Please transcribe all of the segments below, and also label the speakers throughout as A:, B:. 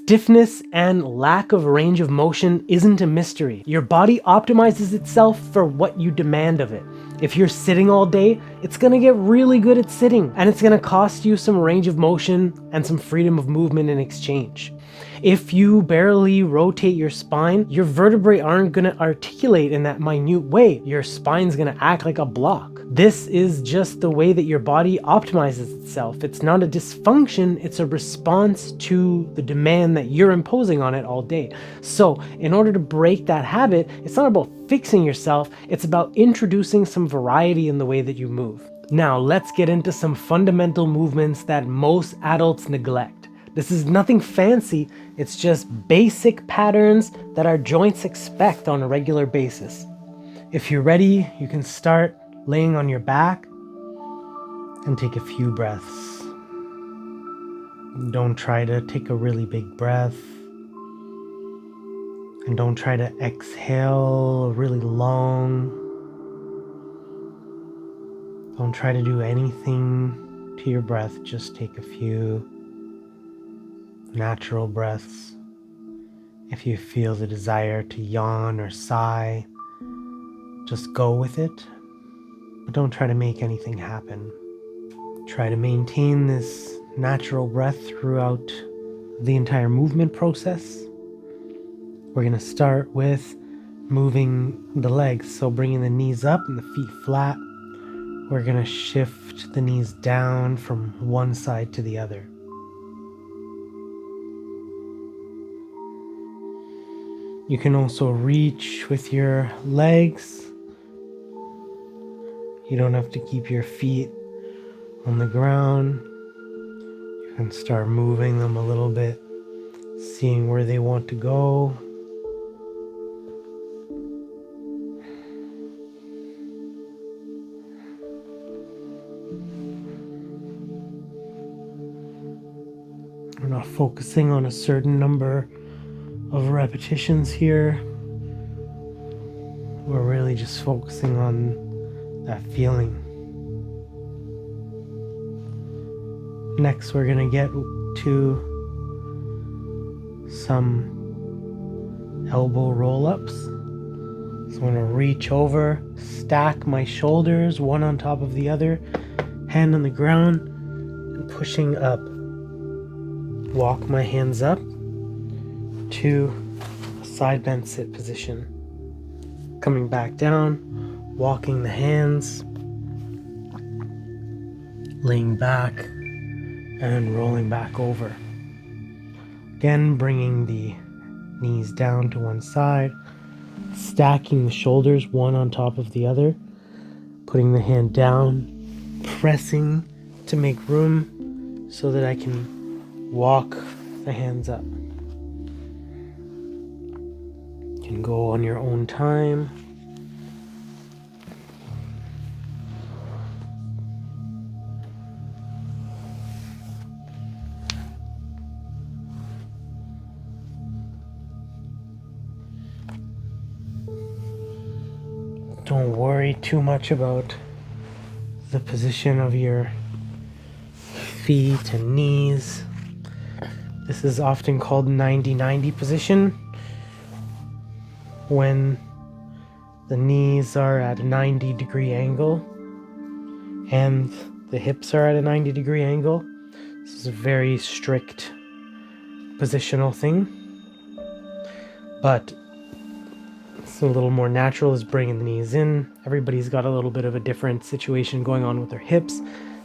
A: Stiffness and lack of range of motion isn't a mystery. Your body optimizes itself for what you demand of it. If you're sitting all day, it's gonna get really good at sitting, and it's gonna cost you some range of motion and some freedom of movement in exchange. If you barely rotate your spine, your vertebrae aren't gonna articulate in that minute way. Your spine's gonna act like a block. This is just the way that your body optimizes itself. It's not a dysfunction, it's a response to the demand that you're imposing on it all day. So in order to break that habit, it's not about fixing yourself, it's about introducing some variety in the way that you move. Now let's get into some fundamental movements that most adults neglect. This is nothing fancy, it's just basic patterns that our joints expect on a regular basis. If you're ready, you can start laying on your back and take a few breaths. Don't try to take a really big breath. And don't try to exhale really long. Don't try to do anything to your breath, just take a few natural breaths. If you feel the desire to yawn or sigh, just go with it, but don't try to make anything happen. Try to maintain this natural breath throughout the entire movement process. We're going to start with moving the legs, so bringing the knees up and the feet flat. We're going to shift the knees down from one side to the other. You can also reach with your legs. You don't have to keep your feet on the ground. You can start moving them a little bit, seeing where they want to go. We're not focusing on a certain number of repetitions here. We're really just focusing on that feeling. Next, we're going to get to some elbow roll-ups. So I'm going to reach over, stack my shoulders one on top of the other, hand on the ground, and pushing up. Walk my hands up to a side bend sit position. Coming back down, walking the hands, laying back, and rolling back over. Again, bringing the knees down to one side, stacking the shoulders one on top of the other, putting the hand down, pressing to make room so that I can walk the hands up. You can go on your own time. Don't worry too much about the position of your feet and knees. This is often called 90-90 position, when the knees are at a 90-degree angle and the hips are at a 90-degree angle. This is a very strict positional thing, but it's a little more natural is bringing the knees in. Everybody's got a little bit of a different situation going on with their hips,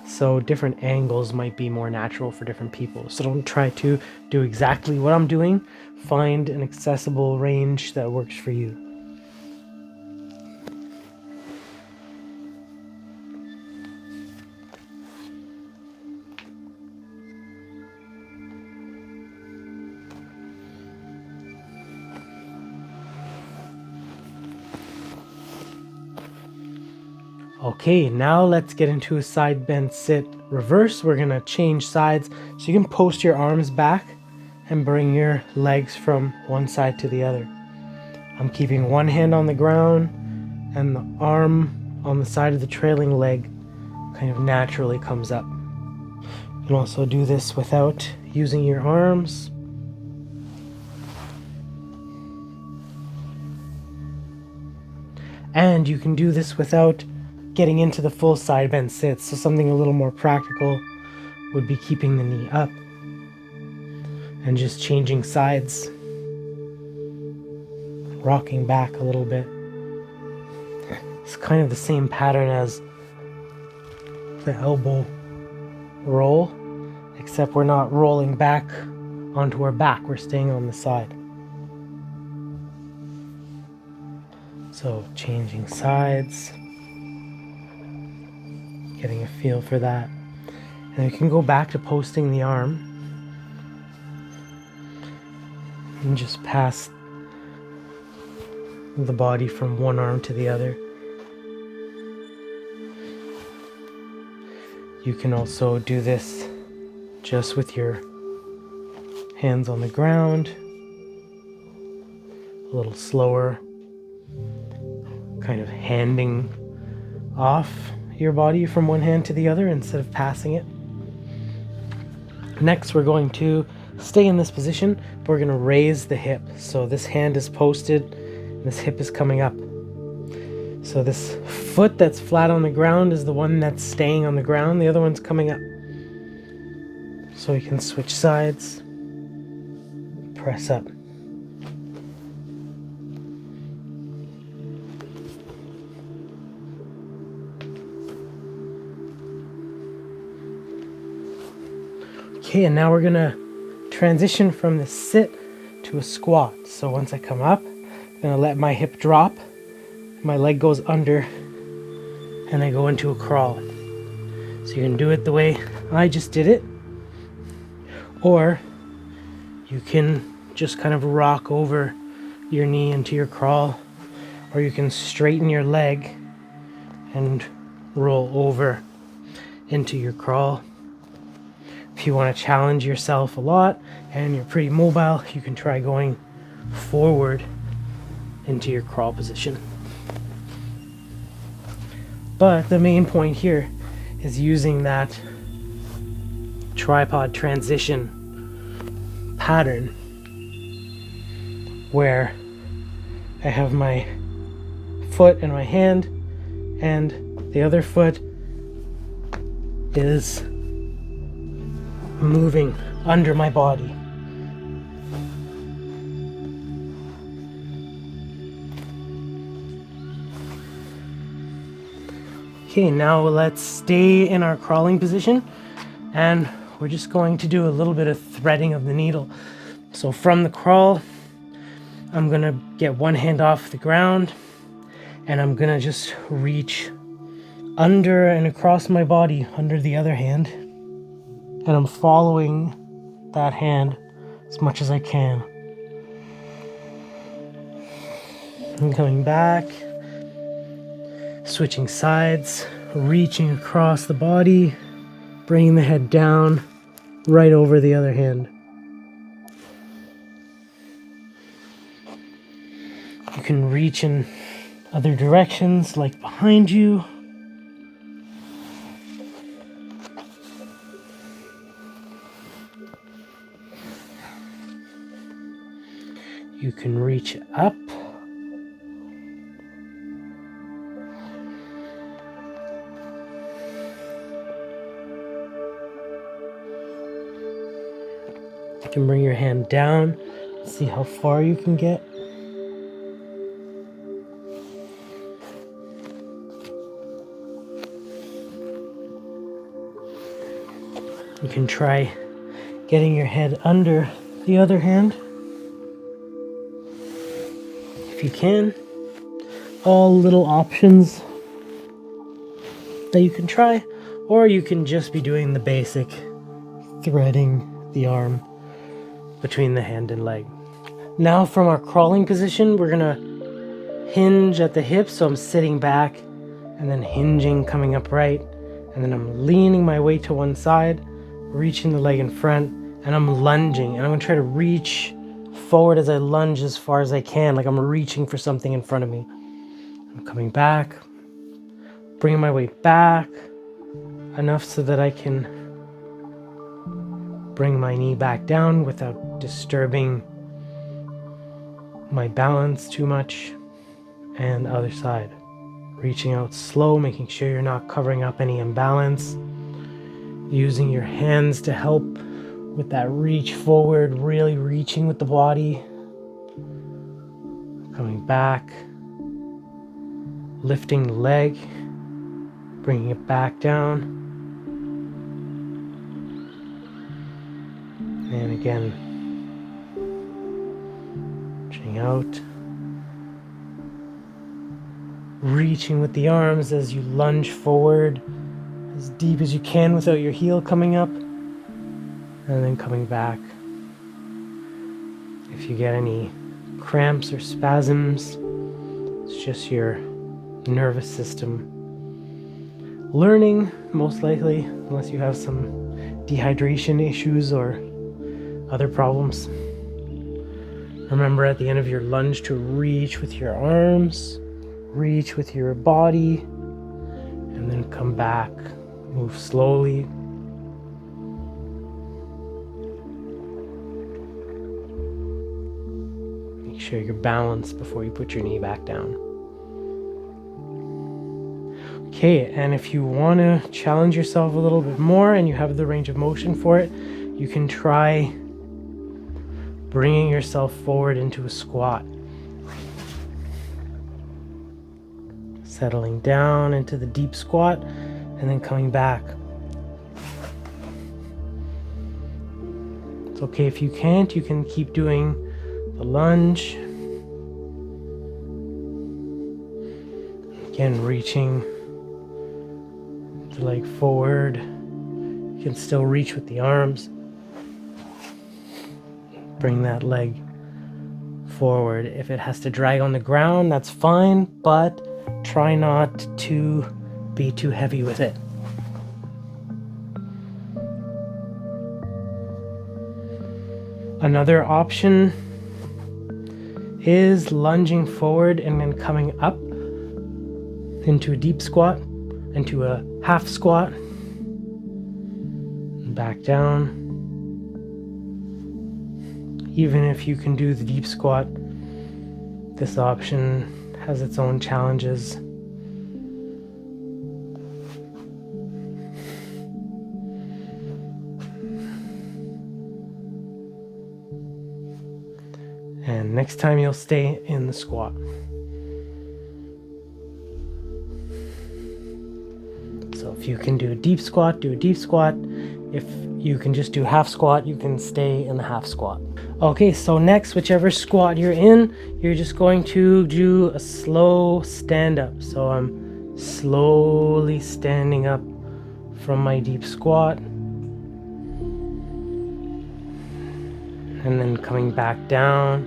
A: so different angles might be more natural for different people. So don't try to do exactly what I'm doing. Find an accessible range that works for you. Okay, now let's get into a side bend sit reverse. We're gonna change sides, so you can post your arms back and bring your legs from one side to the other. I'm keeping one hand on the ground and the arm on the side of the trailing leg kind of naturally comes up. You can also do this without using your arms. And you can do this without getting into the full side bend sit. So something a little more practical would be keeping the knee up and just changing sides, rocking back a little bit. It's kind of the same pattern as the elbow roll, except we're not rolling back onto our back, we're staying on the side. So changing sides, getting a feel for that. And you can go back to posting the arm and just pass the body from one arm to the other. You can also do this just with your hands on the ground, a little slower, kind of handing off your body from one hand to the other instead of passing it. Next, we're going to stay in this position, but we're going to raise the hip. So this hand is posted, and this hip is coming up. So this foot that's flat on the ground is the one that's staying on the ground. The other one's coming up. So you can switch sides, press up. Okay, and now we're gonna transition from the sit to a squat. So once I come up, I'm gonna let my hip drop, my leg goes under, and I go into a crawl. So you can do it the way I just did it, or you can just kind of rock over your knee into your crawl, or you can straighten your leg and roll over into your crawl. If you want to challenge yourself a lot and you're pretty mobile, you can try going forward into your crawl position. But the main point here is using that tripod transition pattern where I have my foot and my hand, and the other foot is moving under my body. Okay, now let's stay in our crawling position, and we're just going to do a little bit of threading of the needle. So from the crawl, I'm gonna get one hand off the ground, and I'm gonna just reach under and across my body under the other hand, and I'm following that hand as much as I can. I'm coming back, switching sides, reaching across the body, bringing the head down, right over the other hand. You can reach in other directions, like behind you. You can reach up. You can bring your hand down, see how far you can get. You can try getting your head under the other hand. If you can, all little options that you can try, or you can just be doing the basic threading the arm between the hand and leg. Now from our crawling position, we're gonna hinge at the hips, so I'm sitting back and then hinging, coming upright, and then I'm leaning my weight to one side, reaching the leg in front, and I'm lunging, and I'm gonna try to reach forward as I lunge as far as I can, like I'm reaching for something in front of me. I'm coming back, bringing my weight back enough so that I can bring my knee back down without disturbing my balance too much, and other side. Reaching out slow, making sure you're not covering up any imbalance. Using your hands to help with that reach forward, really reaching with the body. Coming back. Lifting the leg. Bringing it back down. And again, reaching out. Reaching with the arms as you lunge forward as deep as you can without your heel coming up, and then coming back. If you get any cramps or spasms, it's just your nervous system learning, most likely, unless you have some dehydration issues or other problems. Remember at the end of your lunge to reach with your arms, reach with your body, and then come back. Move slowly. Make sure you're balanced before you put your knee back down. Okay, and if you want to challenge yourself a little bit more and you have the range of motion for it, you can try bringing yourself forward into a squat. Settling down into the deep squat and then coming back. It's okay if you can't, you can keep doing the lunge. Again, reaching the leg forward. You can still reach with the arms. Bring that leg forward. If it has to drag on the ground, that's fine, but try not to be too heavy with it. Another option is lunging forward and then coming up into a deep squat, into a half squat, and back down. Even if you can do the deep squat, this option has its own challenges. And next time you'll stay in the squat. So if you can do a deep squat, do a deep squat. If you can just do half squat, you can stay in the half squat. Okay, so next, whichever squat you're in, you're just going to do a slow stand up. So I'm slowly standing up from my deep squat. And then coming back down,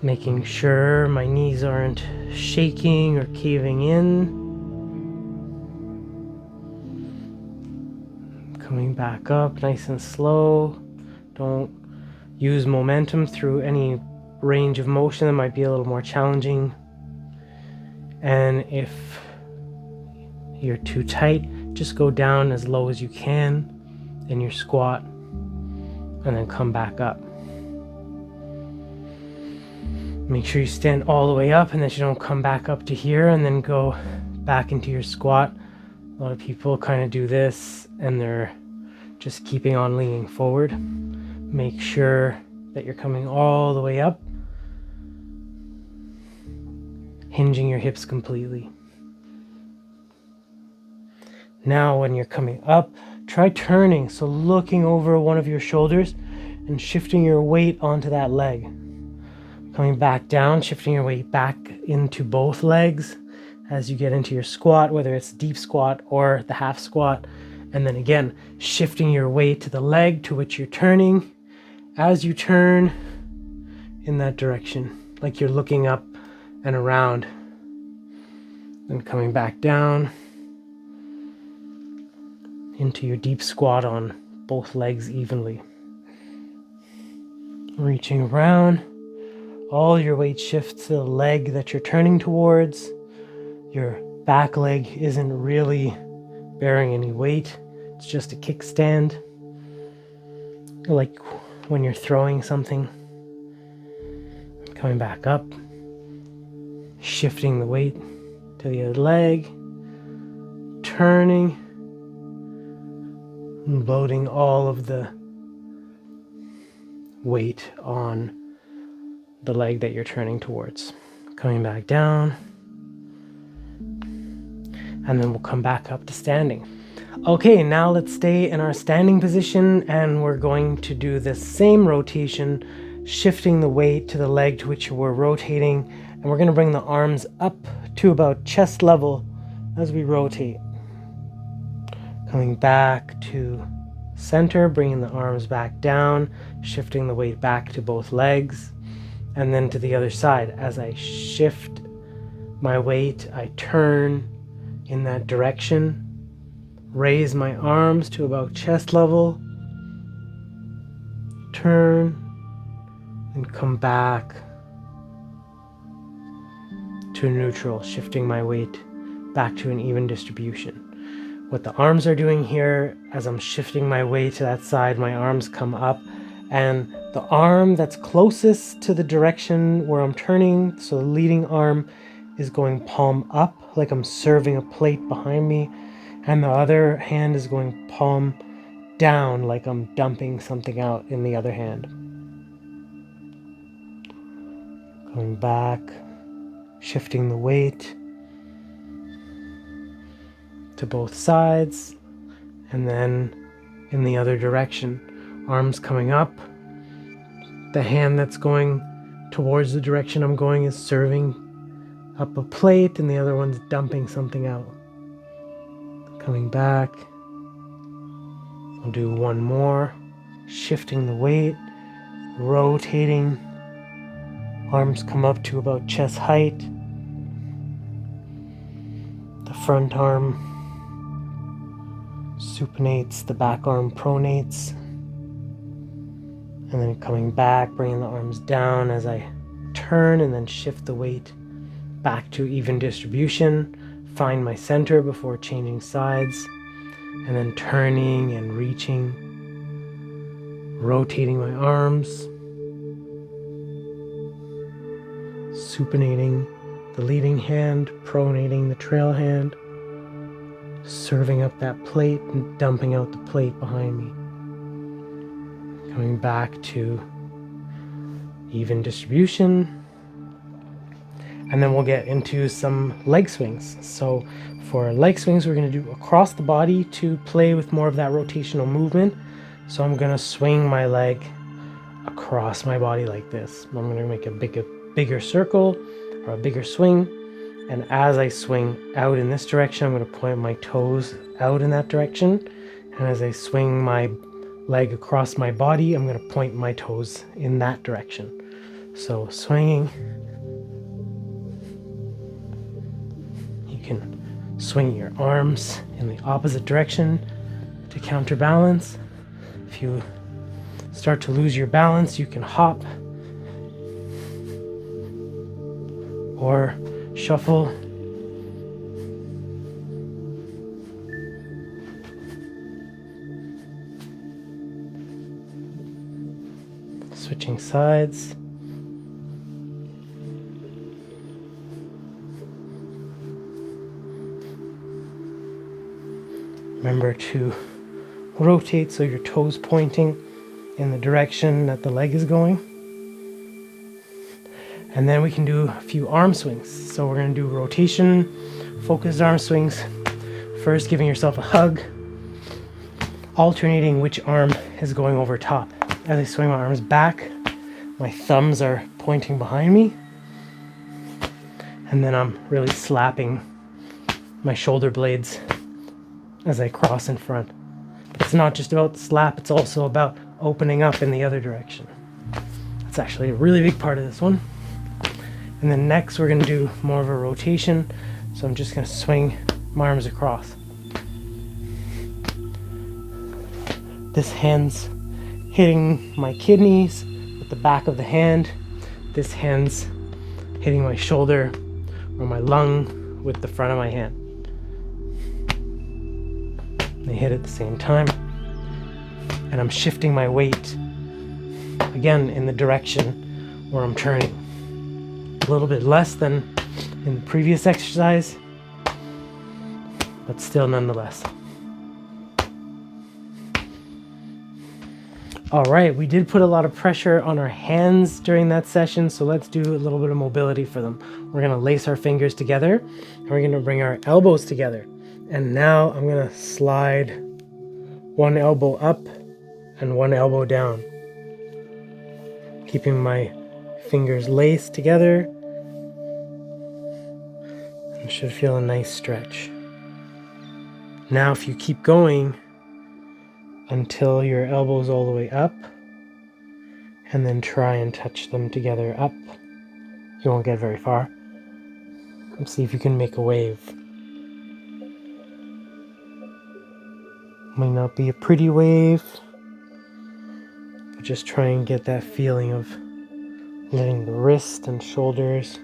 A: making sure my knees aren't shaking or caving in. Coming back up nice and slow. Don't use momentum through any range of motion that might be a little more challenging. And if you're too tight, just go down as low as you can in your squat and then come back up. Make sure you stand all the way up and that you don't come back up to here and then go back into your squat. A lot of people kind of do this and they're just keeping on leaning forward. Make sure that you're coming all the way up, hinging your hips completely. Now when you're coming up, try turning, so looking over one of your shoulders and shifting your weight onto that leg. Coming back down, shifting your weight back into both legs as you get into your squat, whether it's deep squat or the half squat. And then again, shifting your weight to the leg to which you're turning. As you turn in that direction, like you're looking up and around, then coming back down into your deep squat on both legs evenly. Reaching around, all your weight shifts to the leg that you're turning towards. Your back leg isn't really bearing any weight, it's just a kickstand. Like when you're throwing something, coming back up, shifting the weight, to the other leg, turning, and loading all of the weight on the leg that you're turning towards. Coming back down, and then we'll come back up to standing. Okay, now let's stay in our standing position, and we're going to do the same rotation, shifting the weight to the leg to which we're rotating, and we're going to bring the arms up to about chest level as we rotate. Coming back to center, bringing the arms back down, shifting the weight back to both legs, and then to the other side. As I shift my weight, I turn in that direction, raise my arms to about chest level, turn, and come back to neutral, shifting my weight back to an even distribution. What the arms are doing here, as I'm shifting my weight to that side, my arms come up, and the arm that's closest to the direction where I'm turning, so the leading arm, is going palm up like I'm serving a plate behind me, and the other hand is going palm down like I'm dumping something out in the other hand. Going back, shifting the weight to both sides, and then in the other direction. Arms coming up. The hand that's going towards the direction I'm going is serving up a plate, and the other one's dumping something out. Coming back. I'll do one more. Shifting the weight, rotating. Arms come up to about chest height. The front arm supinates, the back arm pronates. And then coming back, bringing the arms down as I turn, and then shift the weight back to even distribution. Find my center before changing sides, and then turning and reaching, rotating my arms, supinating the leading hand, pronating the trail hand, serving up that plate and dumping out the plate behind me. Coming back to even distribution. And then we'll get into some leg swings. So for leg swings, we're going to do across the body to play with more of that rotational movement. So I'm going to swing my leg across my body like this. I'm going to make a bigger circle or a bigger swing. And as I swing out in this direction, I'm going to point my toes out in that direction. And as I swing my leg across my body, I'm going to point my toes in that direction. So swinging. You can swing your arms in the opposite direction to counterbalance. If you start to lose your balance, you can hop or shuffle. Switching sides. Remember to rotate so your toes pointing in the direction that the leg is going. And then we can do a few arm swings. So we're going to do rotation, focused arm swings. First, giving yourself a hug, alternating which arm is going over top. As I swing my arms back, my thumbs are pointing behind me. And then I'm really slapping my shoulder blades as I cross in front. But it's not just about the slap, it's also about opening up in the other direction. That's actually a really big part of this one. And then next we're going to do more of a rotation. So I'm just going to swing my arms across. This hand's hitting my kidneys with the back of the hand. This hand's hitting my shoulder or my lung with the front of my hand. They hit at the same time. And I'm shifting my weight again in the direction where I'm turning. A little bit less than in the previous exercise, but still nonetheless. All right, we did put a lot of pressure on our hands during that session, so let's do a little bit of mobility for them. We're gonna lace our fingers together, and we're gonna bring our elbows together. And now I'm gonna slide one elbow up and one elbow down, keeping my fingers laced together. You should feel a nice stretch. Now if you keep going until your elbow's all the way up, and then try and touch them together up. You won't get very far. Let's see if you can make a wave. Might not be a pretty wave, but just try and get that feeling of letting the wrist and shoulders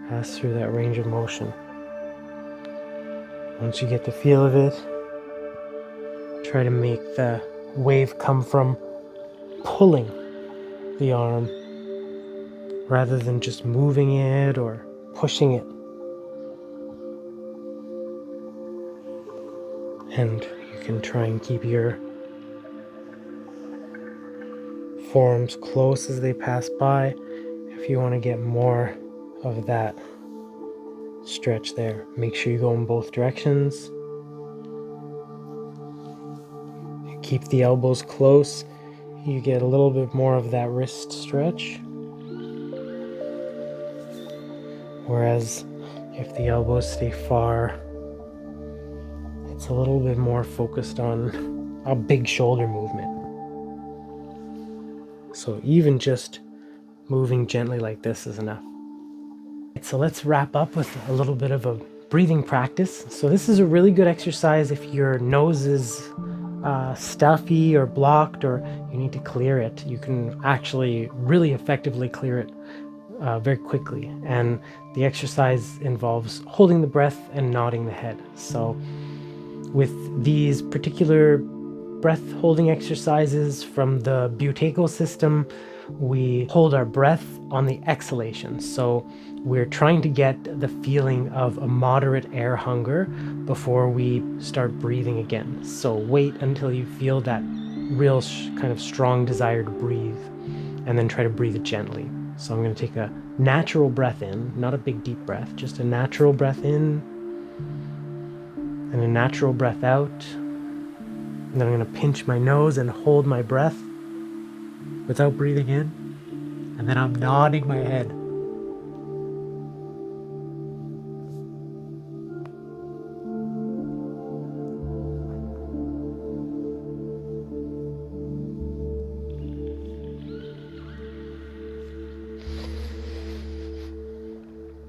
A: pass through that range of motion. Once you get the feel of it, try to make the wave come from pulling the arm rather than just moving it or pushing it. And you can try and keep your forearms close as they pass by if you want to get more of that stretch there. Make sure you go in both directions. Keep the elbows close. You get a little bit more of that wrist stretch. Whereas if the elbows stay far, it's a little bit more focused on a big shoulder movement. So even just moving gently like this is enough. So let's wrap up with a little bit of a breathing practice. So this is a really good exercise if your nose is stuffy or blocked, or you need to clear it. You can actually really effectively clear it very quickly. And the exercise involves holding the breath and nodding the head. So with these particular breath holding exercises from the Buteyko system, we hold our breath on the exhalation. So we're trying to get the feeling of a moderate air hunger before we start breathing again. So wait until you feel that real kind of strong desire to breathe, and then try to breathe it gently. So I'm going to take a natural breath in, not a big deep breath, just a natural breath in and a natural breath out. And then I'm going to pinch my nose and hold my breath without breathing in. And then I'm nodding my head.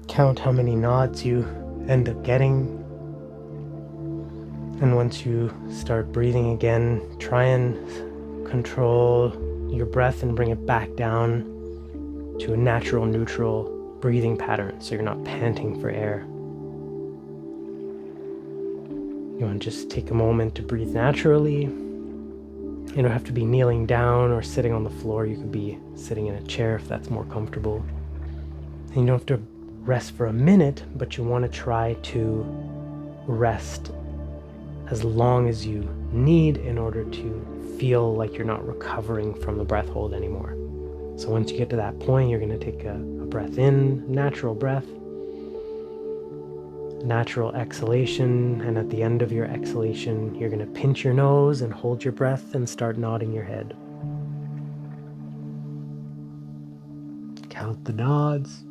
A: Count how many nods you end up getting. And once you start breathing again, try and control your breath and bring it back down to a natural, neutral breathing pattern, so you're not panting for air. You want to just take a moment to breathe naturally. You don't have to be kneeling down or sitting on the floor. You could be sitting in a chair if that's more comfortable. And you don't have to rest for a minute, but you want to try to rest as long as you need in order to feel like you're not recovering from the breath hold anymore. So once you get to that point, you're going to take a breath in, natural breath, natural exhalation, and at the end of your exhalation, you're going to pinch your nose and hold your breath and start nodding your head. Count the nods.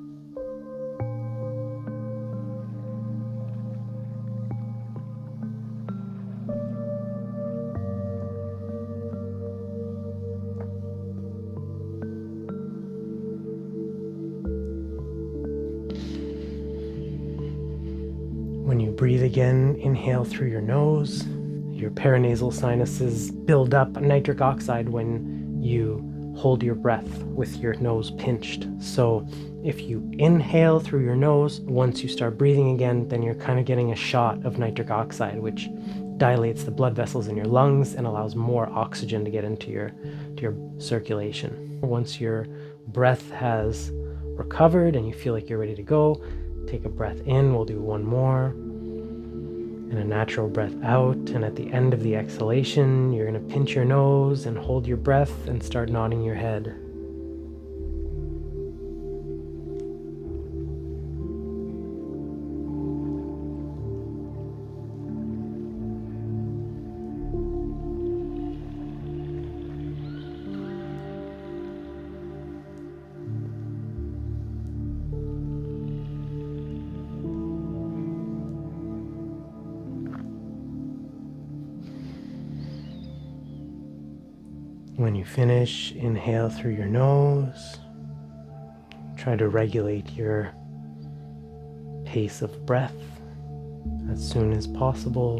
A: When you breathe again, inhale through your nose. Your paranasal sinuses build up nitric oxide when you hold your breath with your nose pinched. So if you inhale through your nose, once you start breathing again, then you're kind of getting a shot of nitric oxide, which dilates the blood vessels in your lungs and allows more oxygen to get into your circulation. Once your breath has recovered and you feel like you're ready to go, take a breath in. We'll do one more. And a natural breath out, and at the end of the exhalation, you're going to pinch your nose and hold your breath and start nodding your head. When you finish, inhale through your nose. Try to regulate your pace of breath as soon as possible.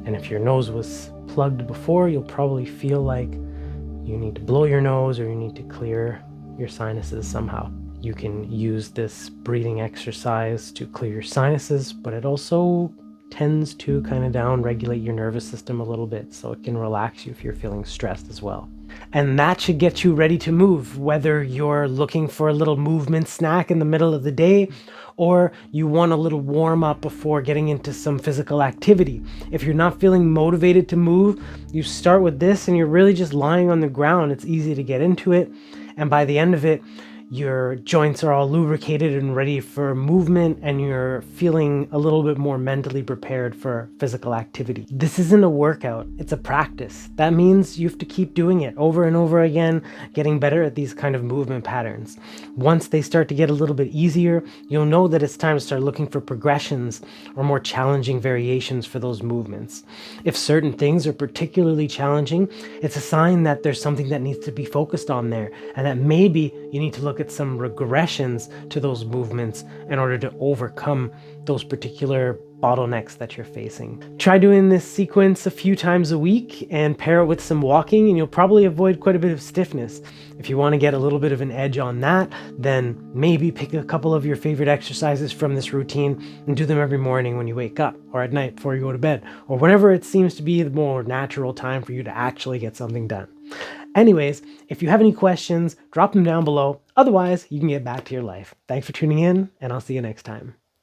A: And if your nose was plugged before, you'll probably feel like you need to blow your nose or you need to clear your sinuses somehow. You can use this breathing exercise to clear your sinuses, but it also tends to kind of down-regulate your nervous system a little bit, so it can relax you if you're feeling stressed as well. And that should get you ready to move, whether you're looking for a little movement snack in the middle of the day or you want a little warm up before getting into some physical activity. If you're not feeling motivated to move, you start with this and you're really just lying on the ground. It's easy to get into it, and by the end of it, your joints are all lubricated and ready for movement, and you're feeling a little bit more mentally prepared for physical activity. This isn't a workout, it's a practice. That means you have to keep doing it over and over again, getting better at these kind of movement patterns. Once they start to get a little bit easier, you'll know that it's time to start looking for progressions or more challenging variations for those movements. If certain things are particularly challenging, it's a sign that there's something that needs to be focused on there, and that maybe you need to look at some regressions to those movements in order to overcome those particular bottlenecks that you're facing. Try doing this sequence a few times a week and pair it with some walking, and you'll probably avoid quite a bit of stiffness. If you want to get a little bit of an edge on that, then maybe pick a couple of your favorite exercises from this routine and do them every morning when you wake up, or at night before you go to bed, or whenever it seems to be the more natural time for you to actually get something done. Anyways, if you have any questions, drop them down below. Otherwise, you can get back to your life. Thanks for tuning in, and I'll see you next time.